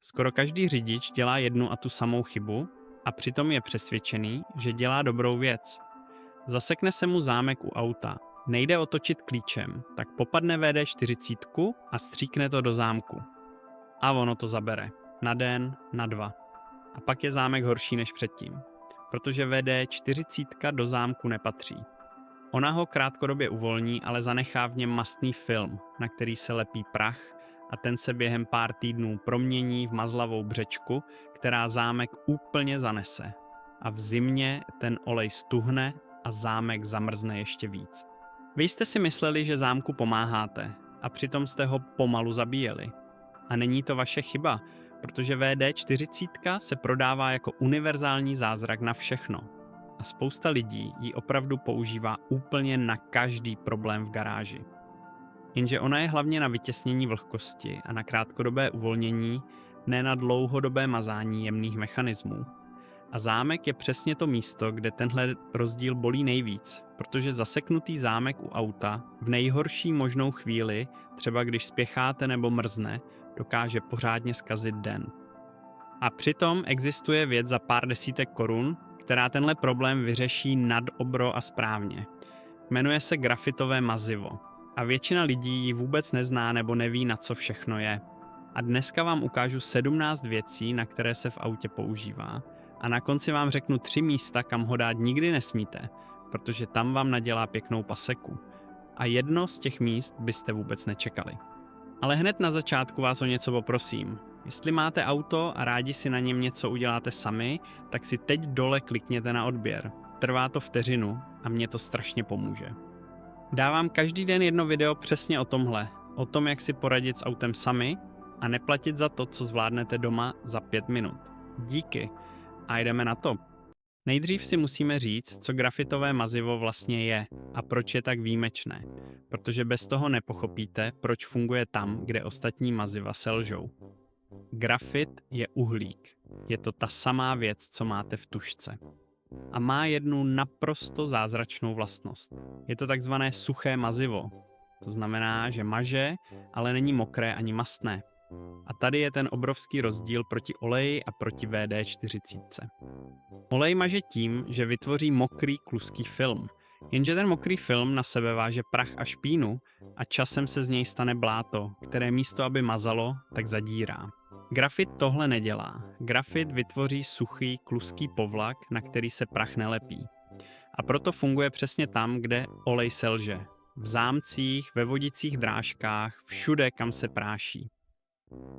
Skoro každý řidič dělá jednu a tu samou chybu a přitom je přesvědčený, že dělá dobrou věc. Zasekne se mu zámek u auta, nejde otočit klíčem, tak popadne VD40 a stříkne to do zámku. A ono to zabere. Na den, na dva. A pak je zámek horší než předtím, protože VD40 do zámku nepatří. Ona ho krátkodobě uvolní, ale zanechá v něm mastný film, na který se lepí prach a ten se během pár týdnů promění v mazlavou břečku, která zámek úplně zanese. A v zimě ten olej stuhne a zámek zamrzne ještě víc. Vy jste si mysleli, že zámku pomáháte a přitom jste ho pomalu zabíjeli. A není to vaše chyba, protože VD40 se prodává jako univerzální zázrak na všechno. A spousta lidí ji opravdu používá úplně na každý problém v garáži. Jenže ona je hlavně na vytěsnění vlhkosti a na krátkodobé uvolnění, ne na dlouhodobé mazání jemných mechanismů. A zámek je přesně to místo, kde tenhle rozdíl bolí nejvíc, protože zaseknutý zámek u auta v nejhorší možnou chvíli, třeba když spěcháte nebo mrzne, dokáže pořádně zkazit den. A přitom existuje věc za pár desítek korun, která tenhle problém vyřeší nad obro a správně. Jmenuje se grafitové mazivo a většina lidí ji vůbec nezná nebo neví, na co všechno je. A dneska vám ukážu 17 věcí, na které se v autě používá a na konci vám řeknu 3 místa, kam ho dát nikdy nesmíte, protože tam vám nadělá pěknou paseku. A jedno z těch míst byste vůbec nečekali. Ale hned na začátku vás o něco poprosím. Jestli máte auto a rádi si na něm něco uděláte sami, tak si teď dole klikněte na odběr. Trvá to vteřinu a mě to strašně pomůže. Dávám každý den jedno video přesně o tomhle. O tom, jak si poradit s autem sami a neplatit za to, co zvládnete doma za 5 minut. Díky. A jdeme na to. Nejdřív si musíme říct, co grafitové mazivo vlastně je a proč je tak výjimečné, protože bez toho nepochopíte, proč funguje tam, kde ostatní maziva selžou. Grafit je uhlík. Je to ta samá věc, co máte v tužce. A má jednu naprosto zázračnou vlastnost. Je to takzvané suché mazivo. To znamená, že maže, ale není mokré ani mastné. A tady je ten obrovský rozdíl proti oleji a proti VD40. Olej maže tím, že vytvoří mokrý kluský film. Jenže ten mokrý film na sebe váže prach a špínu a časem se z něj stane bláto, které místo aby mazalo, tak zadírá. Grafit tohle nedělá. Grafit vytvoří suchý, kluský povlak, na který se prach nelepí. A proto funguje přesně tam, kde olej selže. V zámcích, ve vodicích drážkách, všude, kam se práší.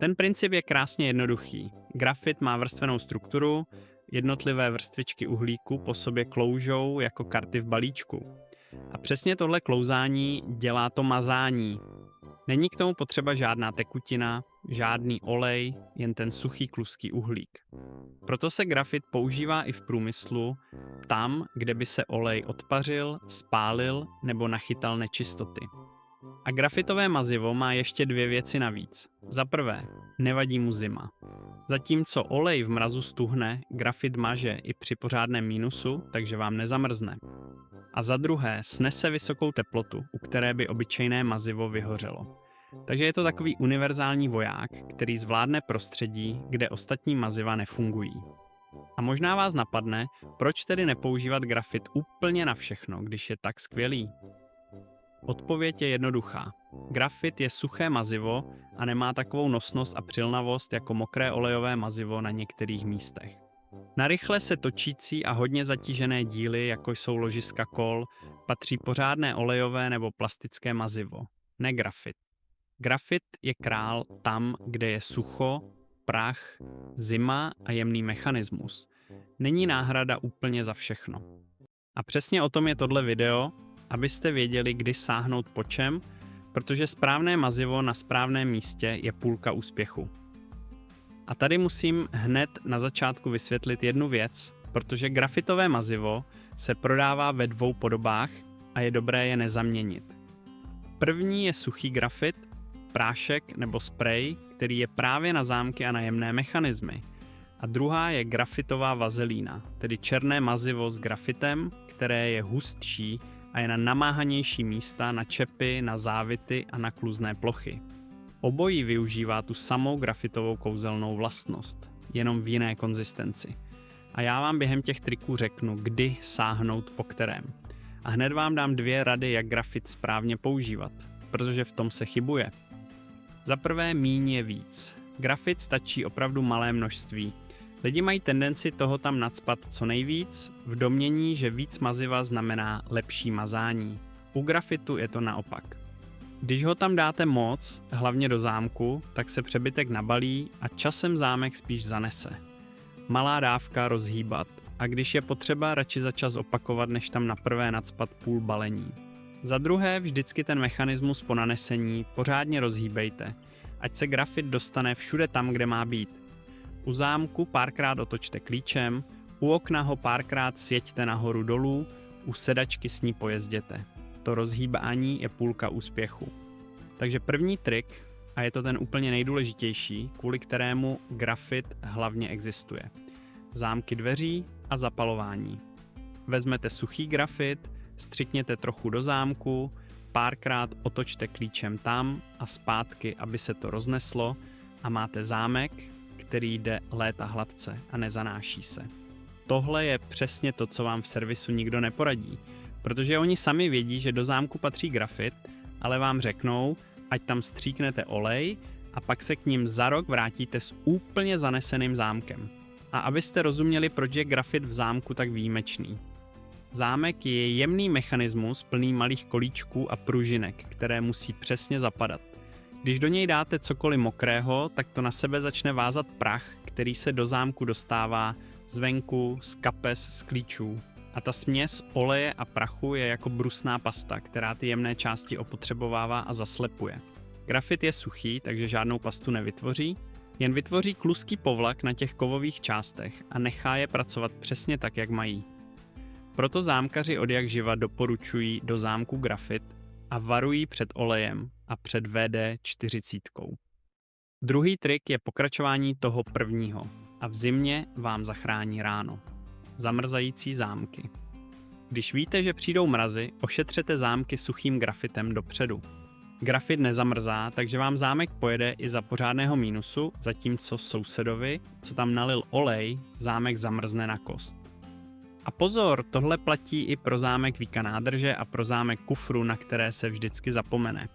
Ten princip je krásně jednoduchý. Grafit má vrstvenou strukturu, jednotlivé vrstvičky uhlíku po sobě kloužou jako karty v balíčku. A přesně tohle klouzání dělá to mazání. Není k tomu potřeba žádná tekutina, žádný olej, jen ten suchý kluský uhlík. Proto se grafit používá i v průmyslu, tam, kde by se olej odpařil, spálil nebo nachytal nečistoty. A grafitové mazivo má ještě 2 věci navíc. Za prvé, nevadí mu zima. Zatímco olej v mrazu stuhne, grafit maže i při pořádném mínusu, takže vám nezamrzne. A za druhé, snese vysokou teplotu, u které by obyčejné mazivo vyhořelo. Takže je to takový univerzální voják, který zvládne prostředí, kde ostatní maziva nefungují. A možná vás napadne, proč tedy nepoužívat grafit úplně na všechno, když je tak skvělý? Odpověď je jednoduchá. Grafit je suché mazivo a nemá takovou nosnost a přilnavost jako mokré olejové mazivo na některých místech. Na rychle se točící a hodně zatížené díly, jako jsou ložiska kol, patří pořádné olejové nebo plastické mazivo, ne grafit. Grafit je král tam, kde je sucho, prach, zima a jemný mechanismus. Není náhrada úplně za všechno. A přesně o tom je tohle video, abyste věděli, kdy sáhnout po čem, protože správné mazivo na správném místě je půlka úspěchu. A tady musím hned na začátku vysvětlit jednu věc, protože grafitové mazivo se prodává ve 2 podobách a je dobré je nezaměnit. První je suchý grafit, prášek nebo sprej, který je právě na zámky a na jemné mechanismy. A druhá je grafitová vazelína, tedy černé mazivo s grafitem, které je hustší a je na namáhanější místa, na čepy, na závity a na kluzné plochy. Obojí využívá tu samou grafitovou kouzelnou vlastnost, jenom v jiné konzistenci. A já vám během těch triků řeknu, kdy sáhnout po kterém. A hned vám dám 2 rady, jak grafit správně používat, protože v tom se chybuje. Za prvé, míň je víc. Grafit stačí opravdu malé množství. Lidi mají tendenci toho tam nacpat co nejvíc, v domnění, že víc maziva znamená lepší mazání. U grafitu je to naopak. Když ho tam dáte moc, hlavně do zámku, tak se přebytek nabalí a časem zámek spíš zanese. Malá dávka rozhýbat a když je potřeba, radši za čas opakovat, než tam naprvé nacpat půl balení. Za druhé, vždycky ten mechanismus po nanesení pořádně rozhýbejte, ať se grafit dostane všude tam, kde má být. U zámku párkrát otočte klíčem, u okna ho párkrát sjeďte nahoru dolů, u sedačky s ní pojezděte. To rozhýbání je půlka úspěchu. Takže první trik, a je to ten úplně nejdůležitější, kvůli kterému grafit hlavně existuje. Zámky dveří a zapalování. Vezmete suchý grafit, střikněte trochu do zámku, párkrát otočte klíčem tam a zpátky, aby se to rozneslo a máte zámek, který jde léta hladce a nezanáší se. Tohle je přesně to, co vám v servisu nikdo neporadí, protože oni sami vědí, že do zámku patří grafit, ale vám řeknou, ať tam stříknete olej a pak se k ním za rok vrátíte s úplně zaneseným zámkem. A abyste rozuměli, proč je grafit v zámku tak výjimečný. Zámek je jemný mechanismus plný malých kolíčků a pružinek, které musí přesně zapadat. Když do něj dáte cokoliv mokrého, tak to na sebe začne vázat prach, který se do zámku dostává zvenku, z kapes, z klíčů. A ta směs oleje a prachu je jako brusná pasta, která ty jemné části opotřebovává a zaslepuje. Grafit je suchý, takže žádnou pastu nevytvoří, jen vytvoří kluský povlak na těch kovových částech a nechá je pracovat přesně tak, jak mají. Proto zámkaři odjakživa doporučují do zámku grafit a varují před olejem a před WD-40. Druhý trik je pokračování toho prvního a v zimě vám zachrání ráno. Zamrzající zámky. Když víte, že přijdou mrazy, ošetřete zámky suchým grafitem dopředu. Grafit nezamrzá, takže vám zámek pojede i za pořádného mínusu, zatímco sousedovi, co tam nalil olej, zámek zamrzne na kost. A pozor, tohle platí i pro zámek víka nádrže a pro zámek kufru, na které se vždycky zapomene.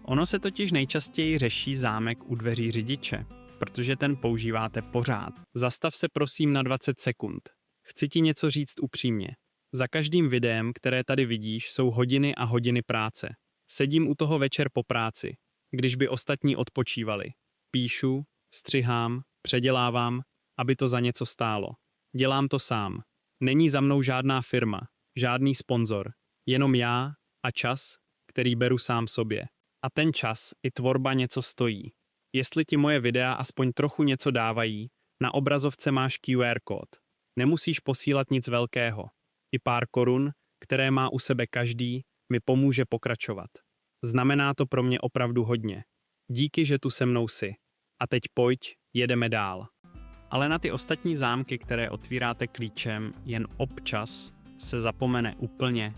Ono se totiž nejčastěji řeší zámek u dveří řidiče, protože ten používáte pořád. Zastav se prosím na 20 sekund. Chci ti něco říct upřímně. Za každým videem, které tady vidíš, jsou hodiny a hodiny práce. Sedím u toho večer po práci, když by ostatní odpočívali. Píšu, střihám, předělávám, aby to za něco stálo. Dělám to sám. Není za mnou žádná firma, žádný sponzor, jenom já a čas, který beru sám sobě. A ten čas i tvorba něco stojí. Jestli ti moje videa aspoň trochu něco dávají, na obrazovce máš QR kód. Nemusíš posílat nic velkého. I pár korun, které má u sebe každý, mi pomůže pokračovat. Znamená to pro mě opravdu hodně. Díky, že tu se mnou jsi. A teď pojď, jedeme dál. Ale na ty ostatní zámky, které otvíráte klíčem, jen občas se zapomene úplně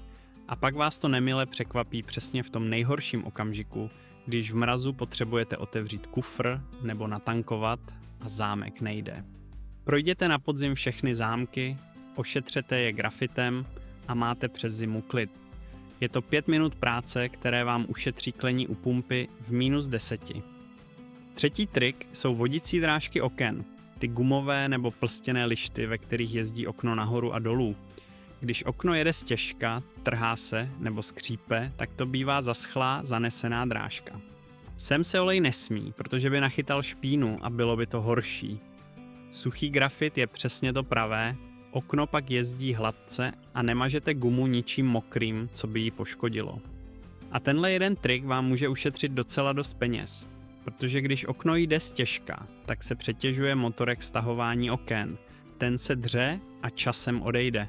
a pak vás to nemile překvapí přesně v tom nejhorším okamžiku, když v mrazu potřebujete otevřít kufr nebo natankovat a zámek nejde. Projděte na podzim všechny zámky, ošetřete je grafitem a máte přes zimu klid. Je to 5 minut práce, které vám ušetří klení u pumpy v -10. Třetí trik jsou vodicí drážky oken, ty gumové nebo plstěné lišty, ve kterých jezdí okno nahoru a dolů. Když okno jede stěžka, trhá se nebo skřípe, tak to bývá zaschlá, zanesená drážka. Sem se olej nesmí, protože by nachytal špínu a bylo by to horší. Suchý grafit je přesně to pravé, okno pak jezdí hladce a nemažete gumu ničím mokrým, co by ji poškodilo. A tenhle jeden trik vám může ušetřit docela dost peněz, protože když okno jde stěžka, tak se přetěžuje motorek stahování oken. Ten se dře a časem odejde.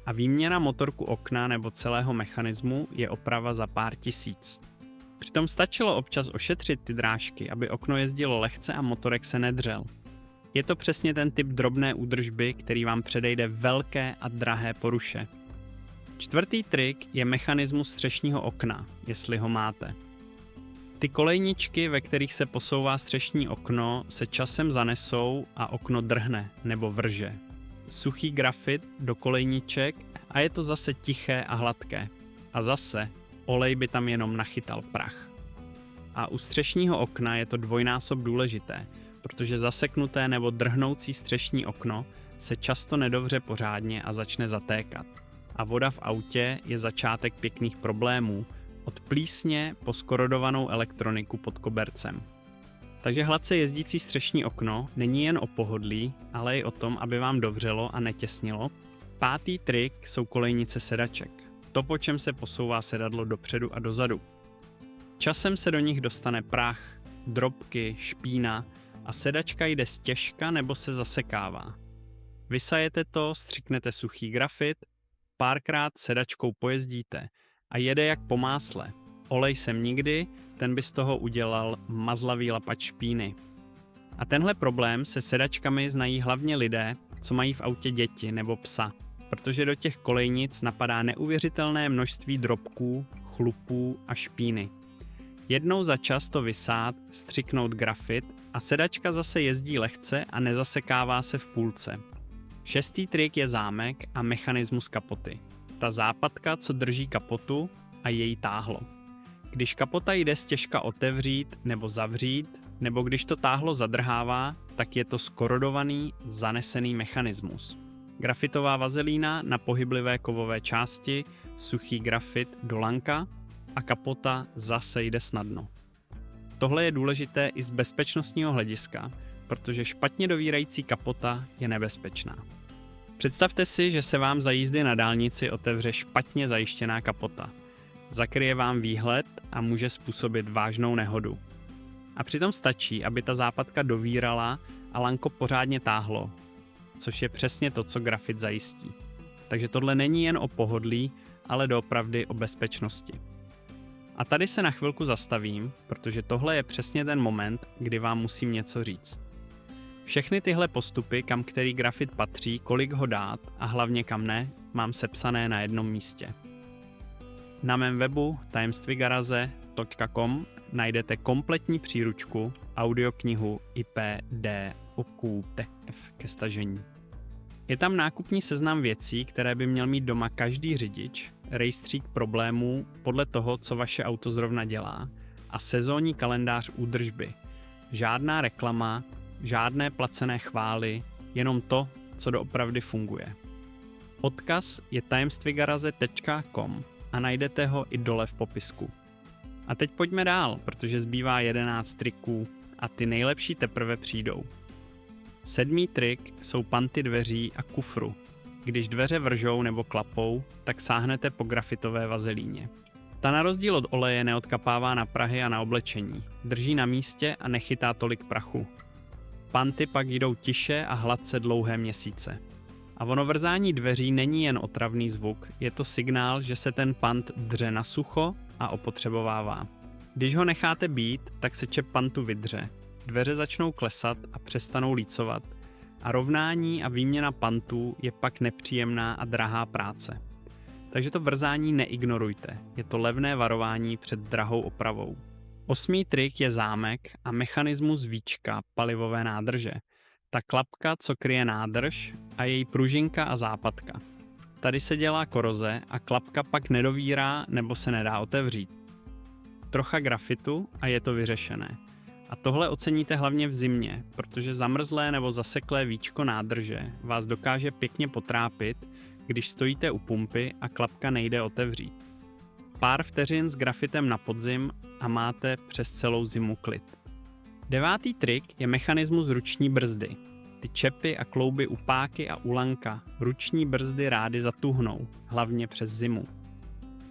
A výměna motorku okna nebo celého mechanismu je oprava za pár tisíc. Přitom stačilo občas ošetřit ty drážky, aby okno jezdilo lehce a motorek se nedřel. Je to přesně ten typ drobné údržby, který vám předejde velké a drahé poruše. Čtvrtý trik je mechanismus střešního okna, jestli ho máte. Ty kolejničky, ve kterých se posouvá střešní okno, se časem zanesou a okno drhne nebo vrže. Suchý grafit do kolejniček a je to zase tiché a hladké. A zase olej by tam jenom nachytal prach. A u střešního okna je to dvojnásob důležité, protože zaseknuté nebo drhnoucí střešní okno se často nedovře pořádně a začne zatékat. A voda v autě je začátek pěkných problémů, od plísně po skorodovanou elektroniku pod kobercem. Takže hladce jezdící střešní okno není jen o pohodlí, ale i o tom, aby vám dovřelo a netěsnilo. 5. trik jsou kolejnice sedaček. To, po čem se posouvá sedadlo dopředu a dozadu. Časem se do nich dostane prach, drobky, špína a sedačka jde stěžka nebo se zasekává. Vysajete to, střiknete suchý grafit, párkrát sedačkou pojezdíte a jede jak po másle. Olej sem nikdy, ten by z toho udělal mazlavý lapač špíny. A tenhle problém se sedačkami znají hlavně lidé, co mají v autě děti nebo psa, protože do těch kolejnic napadá neuvěřitelné množství drobků, chlupů a špíny. Jednou za čas to vysát, střiknout grafit a sedačka zase jezdí lehce a nezasekává se v půlce. 6. trik je zámek a mechanismus kapoty. Ta západka, co drží kapotu a její táhlo. Když kapota jde stěžka otevřít nebo zavřít, nebo když to táhlo zadrhává, tak je to skorodovaný, zanesený mechanismus. Grafitová vazelína na pohyblivé kovové části, suchý grafit do lanka a kapota zase jde snadno. Tohle je důležité i z bezpečnostního hlediska, protože špatně dovírající kapota je nebezpečná. Představte si, že se vám za jízdy na dálnici otevře špatně zajištěná kapota. Zakryje vám výhled a může způsobit vážnou nehodu. A přitom stačí, aby ta západka dovírala a lanko pořádně táhlo, což je přesně to, co grafit zajistí. Takže tohle není jen o pohodlí, ale doopravdy o bezpečnosti. A tady se na chvilku zastavím, protože tohle je přesně ten moment, kdy vám musím něco říct. Všechny tyhle postupy, kam který grafit patří, kolik ho dát a hlavně kam ne, mám sepsané na jednom místě. Na mém webu tajemstvigaraze.com najdete kompletní příručku, audioknihu IPDOQTF ke stažení. Je tam nákupní seznam věcí, které by měl mít doma každý řidič, rejstřík problémů podle toho, co vaše auto zrovna dělá a sezónní kalendář údržby. Žádná reklama, žádné placené chvály, jenom to, co doopravdy funguje. Odkaz je tajemstvigaraze.com a najdete ho i dole v popisku. A teď pojďme dál, protože zbývá 11 triků a ty nejlepší teprve přijdou. 7. trik jsou panty dveří a kufru. Když dveře vržou nebo klapou, tak sáhnete po grafitové vazelíně. Ta na rozdíl od oleje neodkapává na prahy a na oblečení. Drží na místě a nechytá tolik prachu. Panty pak jdou tiše a hladce dlouhé měsíce. A ono vrzání dveří není jen otravný zvuk, je to signál, že se ten pant dře na sucho a opotřebovává. Když ho necháte být, tak se čep pantu vydře. Dveře začnou klesat a přestanou lícovat. A rovnání a výměna pantů je pak nepříjemná a drahá práce. Takže to vrzání neignorujte, je to levné varování před drahou opravou. 8. trik je zámek a mechanismus víčka palivové nádrže. Ta klapka, co kryje nádrž a její pružinka a západka. Tady se dělá koroze a klapka pak nedovírá nebo se nedá otevřít. Trocha grafitu a je to vyřešené. A tohle oceníte hlavně v zimě, protože zamrzlé nebo zaseklé víčko nádrže vás dokáže pěkně potrápit, když stojíte u pumpy a klapka nejde otevřít. Pár vteřin s grafitem na podzim a máte přes celou zimu klid. 9. trik je mechanismus ruční brzdy. Ty čepy a klouby u páky a u lanka ruční brzdy rády zatuhnou, hlavně přes zimu.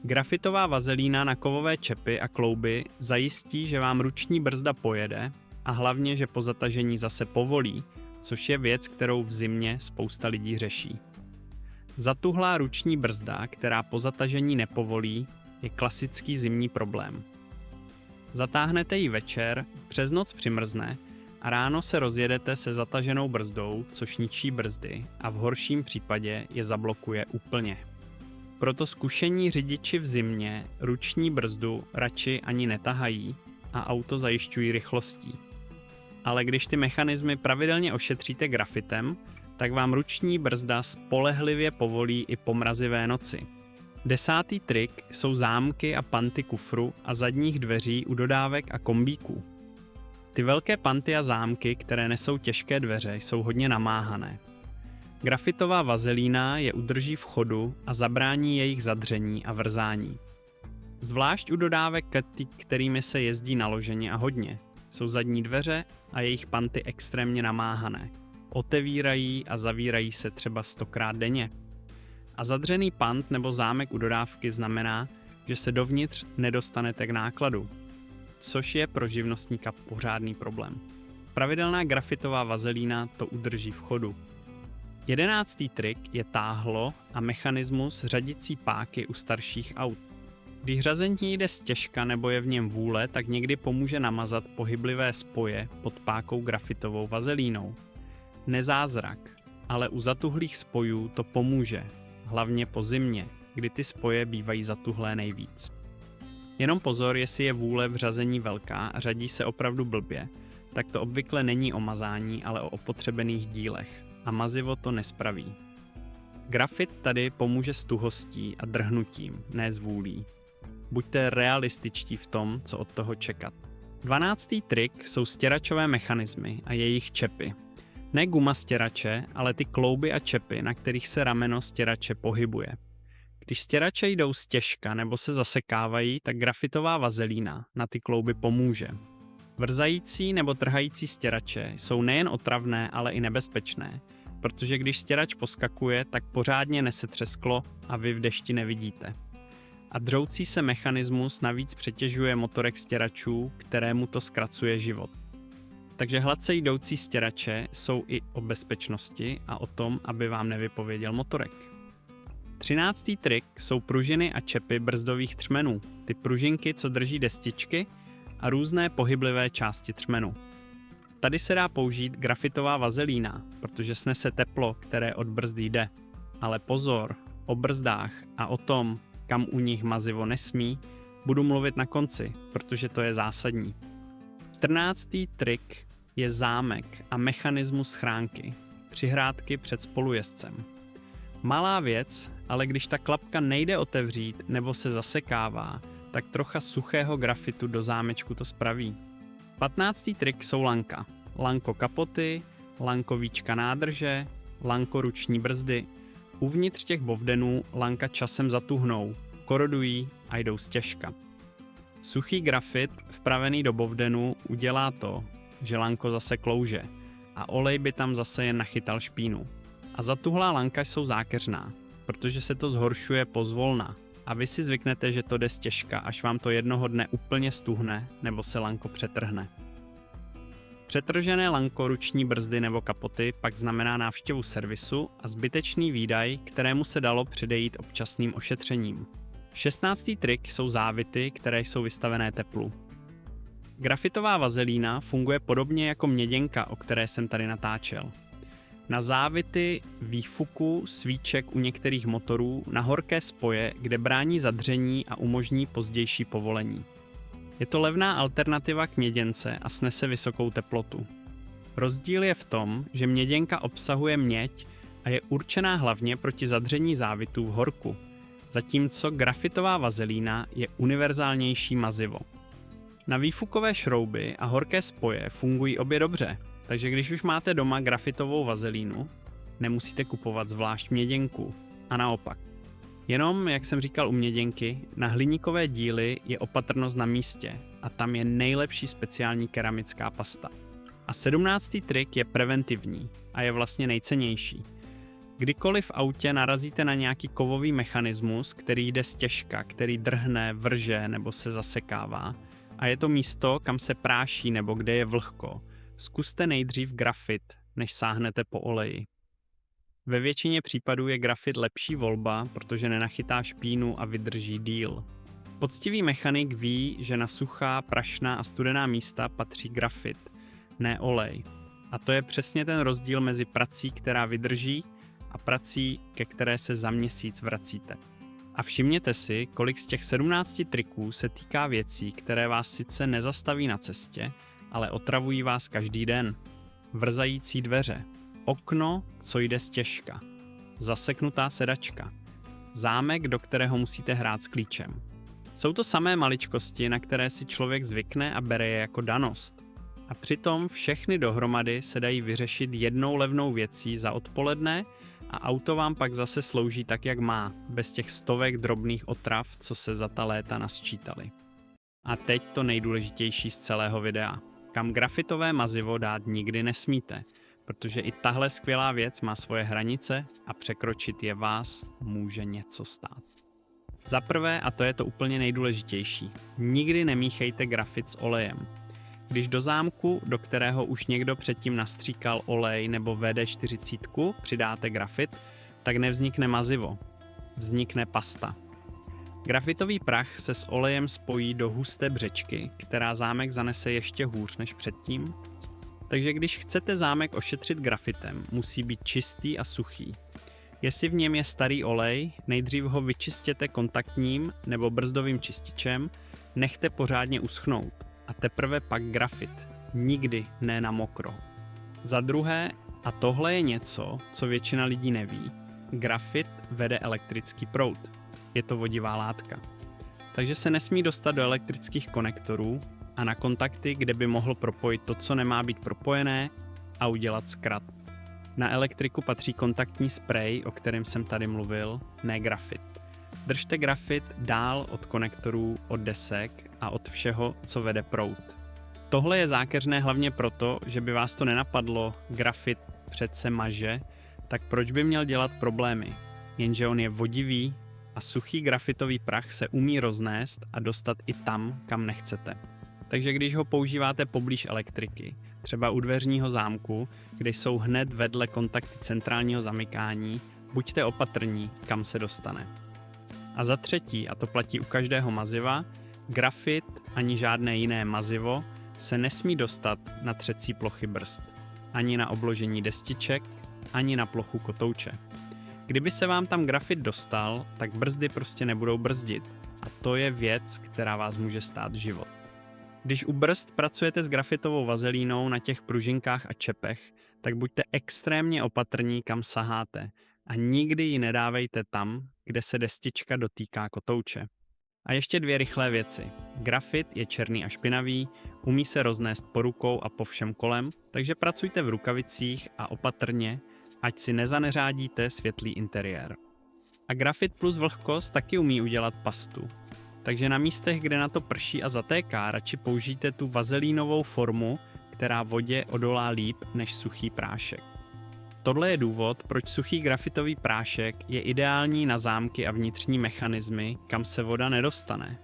Grafitová vazelína na kovové čepy a klouby zajistí, že vám ruční brzda pojede a hlavně, že po zatažení zase povolí, což je věc, kterou v zimě spousta lidí řeší. Zatuhlá ruční brzda, která po zatažení nepovolí, je klasický zimní problém. Zatáhnete ji večer, přes noc přimrzne a ráno se rozjedete se zataženou brzdou, což ničí brzdy a v horším případě je zablokuje úplně. Proto zkušení řidiči v zimě ruční brzdu radši ani netahají a auto zajišťují rychlostí. Ale když ty mechanismy pravidelně ošetříte grafitem, tak vám ruční brzda spolehlivě povolí i po mrazivé noci. 10. trik jsou zámky a panty kufru a zadních dveří u dodávek a kombíků. Ty velké panty a zámky, které nesou těžké dveře, jsou hodně namáhané. Grafitová vazelína je udrží v chodu a zabrání jejich zadření a vrzání. Zvlášť u dodávek, kterými se jezdí naloženě a hodně, jsou zadní dveře a jejich panty extrémně namáhané. Otevírají a zavírají se třeba 100krát denně. A zadřený pant nebo zámek u dodávky znamená, že se dovnitř nedostanete k nákladu, což je pro živnostníka pořádný problém. Pravidelná grafitová vazelína to udrží v chodu. 11. trik je táhlo a mechanismus řadicí páky u starších aut. Když řazení jde stěžka nebo je v něm vůle, tak někdy pomůže namazat pohyblivé spoje pod pákou grafitovou vazelínou. Nezázrak, ale u zatuhlých spojů to pomůže, hlavně po zimě, kdy ty spoje bývají zatuhlé nejvíc. Jenom pozor, jestli je vůle v řazení velká a řadí se opravdu blbě, tak to obvykle není o mazání, ale o opotřebených dílech a mazivo to nespraví. Grafit tady pomůže s tuhostí a drhnutím, ne s vůlí. Buďte realističtí v tom, co od toho čekat. 12. trik jsou stěračové mechanismy a jejich čepy. Ne guma stěrače, ale ty klouby a čepy, na kterých se rameno stěrače pohybuje. Když stěrače jdou stěžka nebo se zasekávají, tak grafitová vazelína na ty klouby pomůže. Vrzající nebo trhající stěrače jsou nejen otravné, ale i nebezpečné, protože když stěrač poskakuje, tak pořádně nesetře sklo a vy v dešti nevidíte. A dřoucí se mechanismus navíc přetěžuje motorek stěračů, kterému to zkracuje život. Takže hladce jdoucí stěrače jsou i o bezpečnosti a o tom, aby vám nevypověděl motorek. 13. trik jsou pružiny a čepy brzdových třmenů, ty pružinky, co drží destičky a různé pohyblivé části třmenu. Tady se dá použít grafitová vazelína, protože snese teplo, které od brzdy jde. Ale pozor, o brzdách a o tom, kam u nich mazivo nesmí, budu mluvit na konci, protože to je zásadní. 14. trik je zámek a mechanismus schránky, přihrádky před spolujezdcem. Malá věc, ale když ta klapka nejde otevřít nebo se zasekává, tak trocha suchého grafitu do zámečku to spraví. 15. trik jsou lanka. Lanko kapoty, lanko víčka nádrže, lanko ruční brzdy. Uvnitř těch bovdenů lanka časem zatuhnou, korodují a jdou stěžka. Suchý grafit vpravený do bovdenu udělá to, že lanko zase klouže a olej by tam zase jen nachytal špínu. A zatuhlá lanka jsou zákeřná, protože se to zhoršuje pozvolna a vy si zvyknete, že to jde stěžka, až vám to jednoho dne úplně stuhne nebo se lanko přetrhne. Přetržené lanko ruční brzdy nebo kapoty pak znamená návštěvu servisu a zbytečný výdaj, kterému se dalo předejít občasným ošetřením. 16. trik jsou závity, které jsou vystavené teplu. Grafitová vazelína funguje podobně jako měděnka, o které jsem tady natáčel. Na závity výfuku svíček u některých motorů, na horké spoje, kde brání zadření a umožní pozdější povolení. Je to levná alternativa k měděnce a snese vysokou teplotu. Rozdíl je v tom, že měděnka obsahuje měď a je určená hlavně proti zadření závitů v horku, zatímco grafitová vazelína je univerzálnější mazivo. Na výfukové šrouby a horké spoje fungují obě dobře, takže když už máte doma grafitovou vazelínu, nemusíte kupovat zvlášť měděnku a naopak. Jenom, jak jsem říkal u měděnky, na hliníkové díly je opatrnost na místě a tam je nejlepší speciální keramická pasta. A 17. trik je preventivní a je vlastně nejcennější. Kdykoliv v autě narazíte na nějaký kovový mechanismus, který jde stěžka, který drhne, vrže nebo se zasekává, a je to místo, kam se práší nebo kde je vlhko, zkuste nejdřív grafit, než sáhnete po oleji. Ve většině případů je grafit lepší volba, protože nenachytá špínu a vydrží díl. Poctivý mechanik ví, že na suchá, prašná a studená místa patří grafit, ne olej. A to je přesně ten rozdíl mezi prací, která vydrží, a prací, ke které se za měsíc vracíte. A všimněte si, kolik z těch 17 triků se týká věcí, které vás sice nezastaví na cestě, ale otravují vás každý den. Vrzající dveře, okno, co jde stěžka, zaseknutá sedačka, zámek, do kterého musíte hrát s klíčem. Jsou to samé maličkosti, na které si člověk zvykne a bere je jako danost. A přitom všechny dohromady se dají vyřešit jednou levnou věcí za odpoledne a auto vám pak zase slouží tak, jak má, bez těch stovek drobných otrav, co se za ta léta nasčítaly. A teď to nejdůležitější z celého videa. Kam grafitové mazivo dát nikdy nesmíte, protože i tahle skvělá věc má svoje hranice a překročit je vás může něco stát. Za prvé, a to je to úplně nejdůležitější, nikdy nemíchejte grafit s olejem. Když do zámku, do kterého už někdo předtím nastříkal olej nebo WD-40, přidáte grafit, tak nevznikne mazivo, vznikne pasta. Grafitový prach se s olejem spojí do husté břečky, která zámek zanese ještě hůř než předtím. Takže když chcete zámek ošetřit grafitem, musí být čistý a suchý. Jestli v něm je starý olej, nejdřív ho vyčistěte kontaktním nebo brzdovým čističem, nechte pořádně uschnout a teprve pak grafit. Nikdy ne na mokro. Za druhé, a tohle je něco, co většina lidí neví, grafit vede elektrický proud. Je to vodivá látka. Takže se nesmí dostat do elektrických konektorů a na kontakty, kde by mohl propojit to, co nemá být propojené a udělat zkrat. Na elektriku patří kontaktní sprej, o kterém jsem tady mluvil, ne grafit. Držte grafit dál od konektorů, od desek a od všeho, co vede proud. Tohle je zákeřné hlavně proto, že by vás to nenapadlo, grafit přece maže, tak proč by měl dělat problémy? Jenže on je vodivý a suchý grafitový prach se umí roznést a dostat i tam, kam nechcete. Takže když ho používáte poblíž elektriky, třeba u dveřního zámku, kde jsou hned vedle kontakty centrálního zamykání, buďte opatrní, kam se dostane. A za třetí, a to platí u každého maziva, grafit ani žádné jiné mazivo se nesmí dostat na třecí plochy brzd, ani na obložení destiček, ani na plochu kotouče. Kdyby se vám tam grafit dostal, tak brzdy prostě nebudou brzdit a to je věc, která vás může stát život. Když u brzd pracujete s grafitovou vazelínou na těch pružinkách a čepech, tak buďte extrémně opatrní, kam saháte a nikdy ji nedávejte tam, kde se destička dotýká kotouče. A ještě 2 rychlé věci. Grafit je černý a špinavý, umí se roznést po rukou a po všem kolem, takže pracujte v rukavicích a opatrně, ať si nezaneřádíte světlý interiér. A grafit plus vlhkost taky umí udělat pastu. Takže na místech, kde na to prší a zatéká, radši použijte tu vazelínovou formu, která vodě odolá líp než suchý prášek. Tohle je důvod, proč suchý grafitový prášek je ideální na zámky a vnitřní mechanismy, kam se voda nedostane.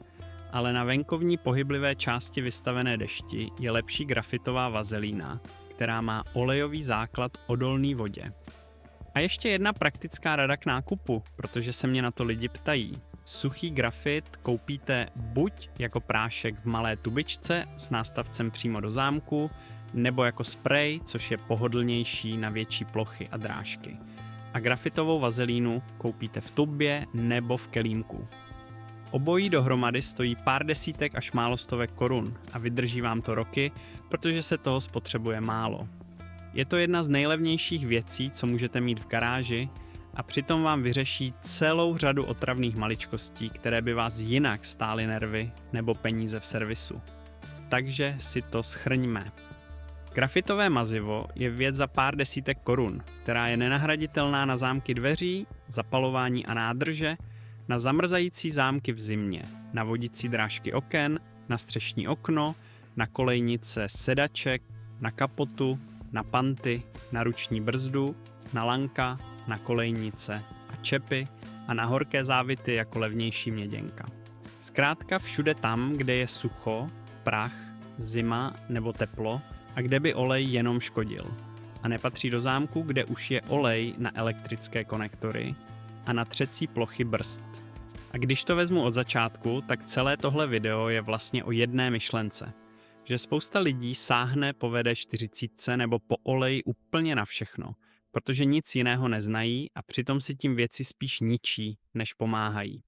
Ale na venkovní pohyblivé části vystavené dešti je lepší grafitová vazelína, která má olejový základ odolný vodě. A ještě jedna praktická rada k nákupu, protože se mě na to lidi ptají. Suchý grafit koupíte buď jako prášek v malé tubičce s nástavcem přímo do zámku, nebo jako sprej, což je pohodlnější na větší plochy a drážky. A grafitovou vazelínu koupíte v tubě nebo v kelímku. Obojí dohromady stojí pár desítek až málo stovek korun a vydrží vám to roky, protože se toho spotřebuje málo. Je to jedna z nejlevnějších věcí, co můžete mít v garáži a přitom vám vyřeší celou řadu otravných maličkostí, které by vás jinak stály nervy nebo peníze v servisu. Takže si to shrňme. Grafitové mazivo je věc za pár desítek korun, která je nenahraditelná na zámky dveří, zapalování a nádrže, na zamrzající zámky v zimě, na vodící drážky oken, na střešní okno, na kolejnice sedaček, na kapotu, na panty, na ruční brzdu, na lanka, na kolejnice a čepy a na horké závity jako levnější měděnka. Zkrátka všude tam, kde je sucho, prach, zima nebo teplo a kde by olej jenom škodil. A nepatří do zámku, kde už je olej na elektrické konektory a na třecí plochy brzd. A když to vezmu od začátku, tak celé tohle video je vlastně o jedné myšlence. Že spousta lidí sáhne po WD-40 nebo po oleji úplně na všechno, protože nic jiného neznají a přitom si tím věci spíš ničí, než pomáhají.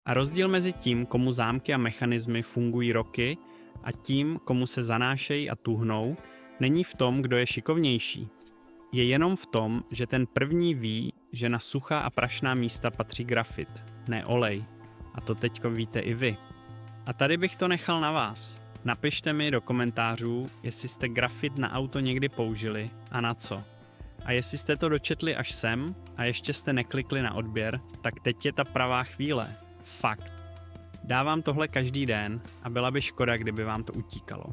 A rozdíl mezi tím, komu zámky a mechanismy fungují roky, a tím, komu se zanášejí a tuhnou, není v tom, kdo je šikovnější. Je jenom v tom, že ten první ví, že na suchá a prašná místa patří grafit, ne olej. A to teďko víte i vy. A tady bych to nechal na vás. Napište mi do komentářů, jestli jste grafit na auto někdy použili a na co. A jestli jste to dočetli až sem a ještě jste neklikli na odběr, tak teď je ta pravá chvíle. Fakt. Dávám tohle každý den a byla by škoda, kdyby vám to utíkalo.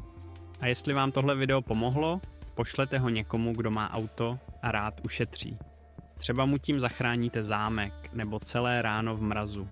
A jestli vám tohle video pomohlo, pošlete ho někomu, kdo má auto a rád ušetří. Třeba mu tím zachráníte zámek nebo celé ráno v mrazu.